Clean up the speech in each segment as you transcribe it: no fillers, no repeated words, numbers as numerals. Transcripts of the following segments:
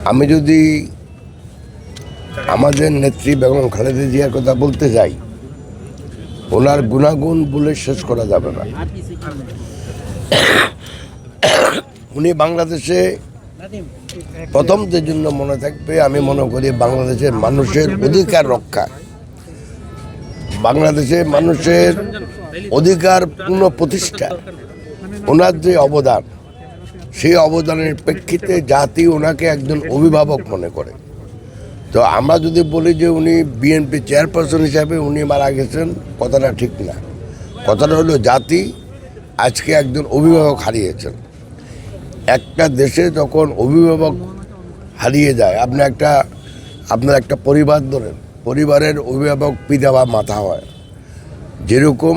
আমি যদি আমাদের নেত্রী বেগম খালেদা জিয়ার কথা বলতে যাই, ওনার গুণাগুণ বলে শেষ করা যাবে না। উনি বাংলাদেশে প্রথম যে জন্য মনে থাকবে, আমি মনে করি বাংলাদেশের মানুষের অধিকার রক্ষা, বাংলাদেশের মানুষের অধিকার পুনঃপ্রতিষ্ঠা, ওনার যে অবদান, সেই অবদানের প্রেক্ষিতে জাতি ওনাকে একজন অভিভাবক মনে করে। তো আমরা যদি বলি যে উনি বিএনপি চেয়ারপারসন হিসাবে উনি মারা গেছেন, কথাটা ঠিক না। কথাটা হলো জাতি আজকে একজন অভিভাবক হারিয়েছেন। একটা দেশে যখন অভিভাবক হারিয়ে যায়, আপনার একটা পরিবার ধরেন, পরিবারের অভিভাবক পিতা বা মাতা হয়। যেরকম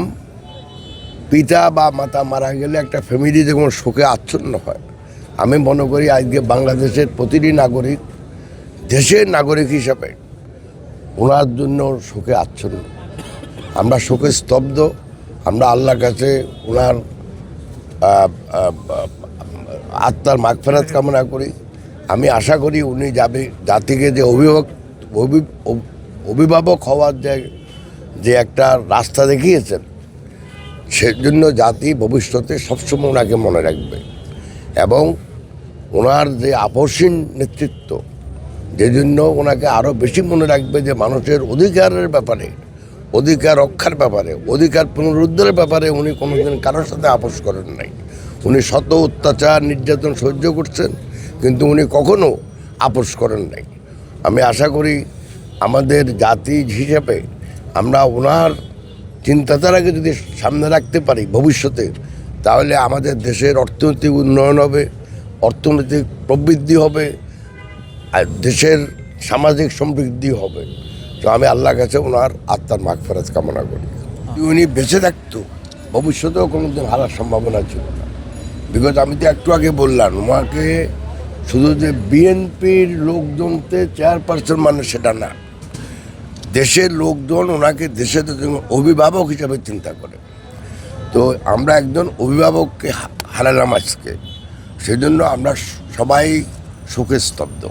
পিতা বা মাতা মারা গেলে একটা ফ্যামিলি যখন শোকে আচ্ছন্ন হয়, আমি মনে করি আজকে বাংলাদেশের প্রতিটি নাগরিক দেশের নাগরিক হিসাবে ওনার জন্য শোকে আচ্ছন্ন। আমরা শোকে স্তব্ধ। আমরা আল্লাহর কাছে ওনার আত্মার মাগফিরাত কামনা করি। আমি আশা করি উনি যাবে জাতিকে যে অভিভাবক হওয়ার যে একটা রাস্তা দেখিয়েছেন, সেজন্য জাতি ভবিষ্যতে সবসময় ওনাকে মনে রাখবে। এবং ওনার যে আপসীন নেতৃত্ব, যে জন্য ওনাকে আরও বেশি মনে রাখবে, যে মানুষের অধিকারের ব্যাপারে, অধিকার রক্ষার ব্যাপারে, অধিকার পুনরুদ্ধারের ব্যাপারে উনি কোনোদিন কারোর সাথে আপোষ করেন নাই। উনি শত অত্যাচার নির্যাতন সহ্য করছেন, কিন্তু উনি কখনো আপোষ করেন নাই। আমি আশা করি আমাদের জাতি হিসেবে আমরা ওনার চিন্তাধারাকে যদি সামনে রাখতে পারি ভবিষ্যতে, তাহলে আমাদের দেশের অর্থনৈতিক উন্নয়ন হবে, অর্থনৈতিক প্রবৃদ্ধি হবে, আর দেশের সামাজিক সমৃদ্ধি হবে। তো আমি আল্লাহর কাছে ওনার আত্মার মাগফিরাত কামনা করি। উনি বেঁচে থাকতো, ভবিষ্যতেও কোনোদিন হারার সম্ভাবনা ছিল না। বিকজ আমি তো একটু আগে বললাম, ওনাকে শুধু যে বিএনপির লোকজনতে চেয়ারপারসন মানে সেটা না, দেশের লোকজন ওনাকে দেশের অভিভাবক হিসাবে চিন্তা করে। তো আমরা একজন অভিভাবককে হারালাম আজকে, সেই জন্য আমরা সবাই শোকে স্তব্ধ।